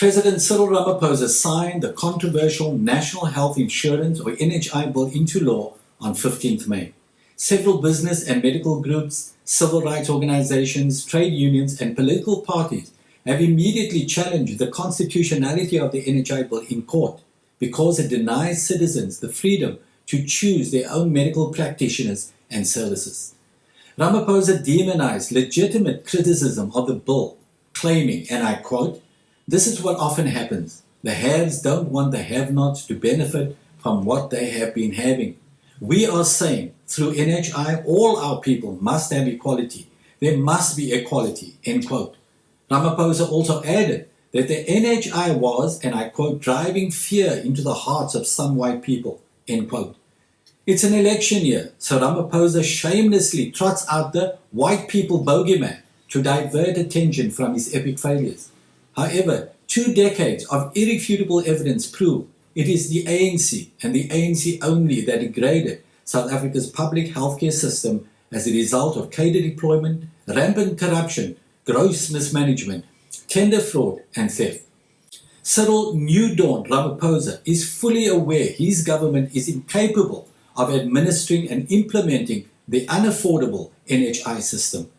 President Cyril Ramaphosa signed the controversial National Health Insurance or NHI bill into law on 15th May. Several business and medical groups, civil rights organizations, trade unions and political parties have immediately challenged the constitutionality of the NHI bill in court because it denies citizens the freedom to choose their own medical practitioners and services. Ramaphosa demonized legitimate criticism of the bill, claiming, and I quote, "This is what often happens. The haves don't want the have-nots to benefit from what they have been having. We are saying through NHI all our people must have equality. There must be equality," end quote. Ramaphosa also added that the NHI was, and I quote, "driving fear into the hearts of some white people," end quote. It's an election year, so Ramaphosa shamelessly trots out the white people bogeyman to divert attention from his epic failures. However, 2 decades of irrefutable evidence prove it is the ANC and the ANC only that degraded South Africa's public healthcare system as a result of cadre deployment, rampant corruption, gross mismanagement, tender fraud and theft. Cyril New Dawn Ramaphosa is fully aware his government is incapable of administering and implementing the unaffordable NHI system.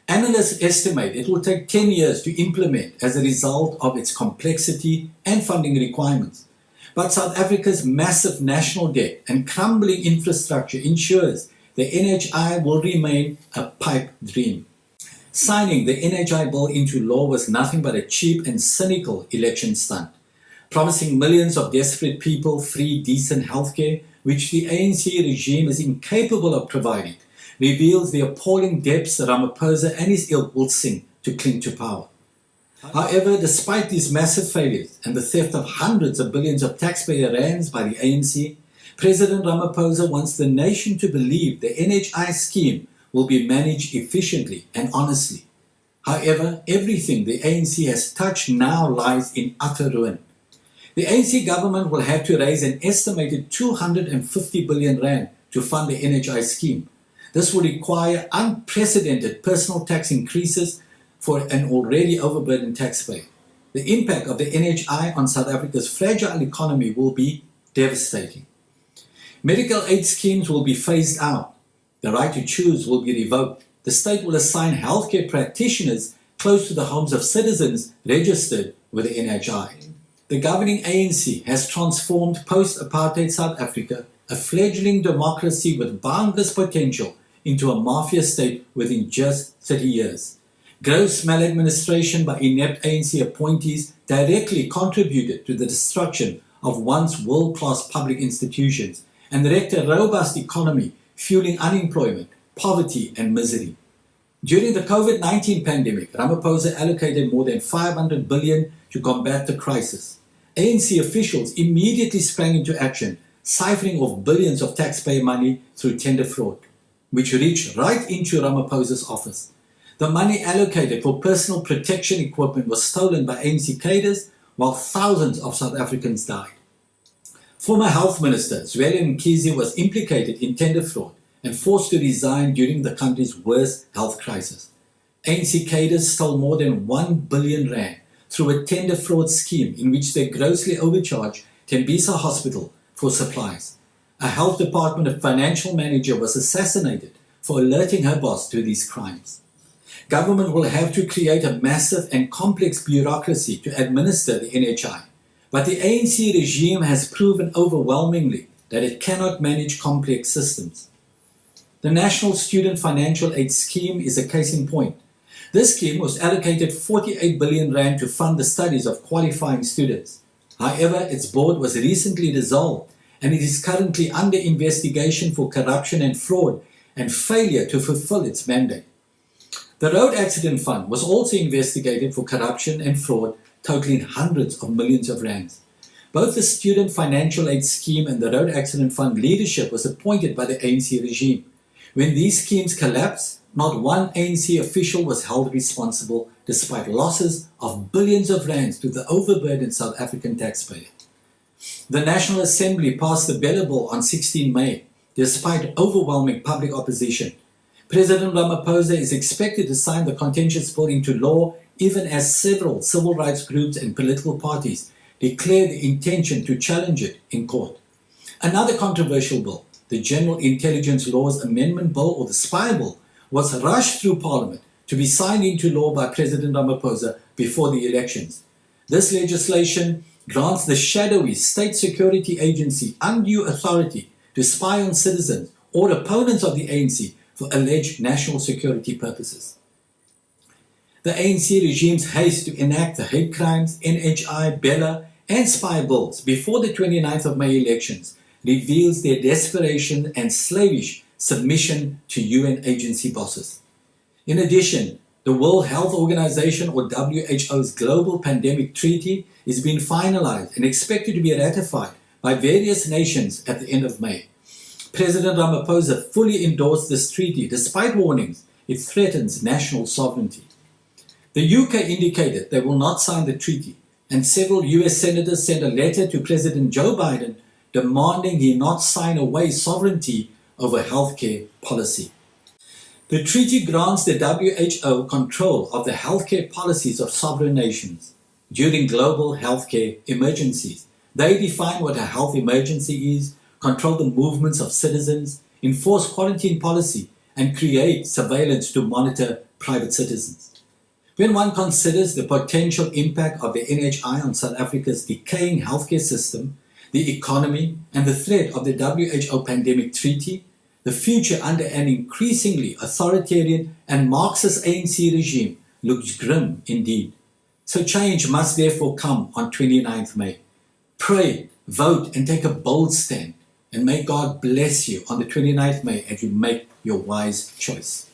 Analysts estimate it will take 10 years to implement as a result of its complexity and funding requirements. But South Africa's massive national debt and crumbling infrastructure ensures the NHI will remain a pipe dream. Signing the NHI bill into law was nothing but a cheap and cynical election stunt, promising millions of desperate people free, decent healthcare, which the ANC regime is incapable of providing, reveals the appalling depths Ramaphosa and his ilk will sink to cling to power. However, despite these massive failures and the theft of hundreds of billions of taxpayer rands by the ANC, President Ramaphosa wants the nation to believe the NHI scheme will be managed efficiently and honestly. However, everything the ANC has touched now lies in utter ruin. The ANC government will have to raise an estimated 250 billion rand to fund the NHI scheme. This will require unprecedented personal tax increases for an already overburdened taxpayer. The impact of the NHI on South Africa's fragile economy will be devastating. Medical aid schemes will be phased out. The right to choose will be revoked. The state will assign healthcare practitioners close to the homes of citizens registered with the NHI. The governing ANC has transformed post-apartheid South Africa, a fledgling democracy with boundless potential, into a mafia state within just 30 years. Gross maladministration by inept ANC appointees directly contributed to the destruction of once world-class public institutions and wrecked a robust economy, fueling unemployment, poverty and misery. During the COVID-19 pandemic, Ramaphosa allocated more than 500 billion to combat the crisis. ANC officials immediately sprang into action, siphoning off billions of taxpayer money through tender fraud, which reached right into Ramaphosa's office. The money allocated for personal protection equipment was stolen by ANC cadres, while thousands of South Africans died. Former Health Minister Zweli Mkhize was implicated in tender fraud and forced to resign during the country's worst health crisis. ANC cadres stole more than 1 billion rand through a tender fraud scheme in which they grossly overcharged Tembisa Hospital for supplies. A health department financial manager was assassinated for alerting her boss to these crimes. Government will have to create a massive and complex bureaucracy to administer the NHI, but the ANC regime has proven overwhelmingly that it cannot manage complex systems. The National Student Financial Aid Scheme is a case in point. This scheme was allocated 48 billion rand to fund the studies of qualifying students. However, its board was recently dissolved and it is currently under investigation for corruption and fraud and failure to fulfill its mandate. The Road Accident Fund was also investigated for corruption and fraud, totaling hundreds of millions of rands. Both the Student Financial Aid Scheme and the Road Accident Fund leadership was appointed by the ANC regime. When these schemes collapsed, not one ANC official was held responsible, despite losses of billions of rands to the overburdened South African taxpayer. The National Assembly passed the BELA bill on 16 May, despite overwhelming public opposition. President Ramaphosa is expected to sign the contentious bill into law even as several civil rights groups and political parties declared the intention to challenge it in court. Another controversial bill, the General Intelligence Laws Amendment Bill, or the Spy Bill, was rushed through Parliament to be signed into law by President Ramaphosa before the elections. This legislation grants the shadowy state security agency undue authority to spy on citizens or opponents of the ANC for alleged national security purposes. The ANC regime's haste to enact the hate crimes, NHI, BELA, and spy bills before the 29th of May elections reveals their desperation and slavish submission to UN agency bosses. In addition, the World Health Organization, or WHO's Global Pandemic Treaty, is being finalized and expected to be ratified by various nations at the end of May. President Ramaphosa fully endorsed this treaty despite warnings it threatens national sovereignty. The UK indicated they will not sign the treaty, and several US senators sent a letter to President Joe Biden demanding he not sign away sovereignty over healthcare policy. The treaty grants the WHO control of the healthcare policies of sovereign nations during global healthcare emergencies. They define what a health emergency is, control the movements of citizens, enforce quarantine policy, and create surveillance to monitor private citizens. When one considers the potential impact of the NHI on South Africa's decaying healthcare system, the economy, and the threat of the WHO pandemic treaty, the future under an increasingly authoritarian and Marxist ANC regime looks grim indeed. So change must therefore come on 29th May. Pray, vote, and take a bold stand. And may God bless you on the 29th May as you make your wise choice.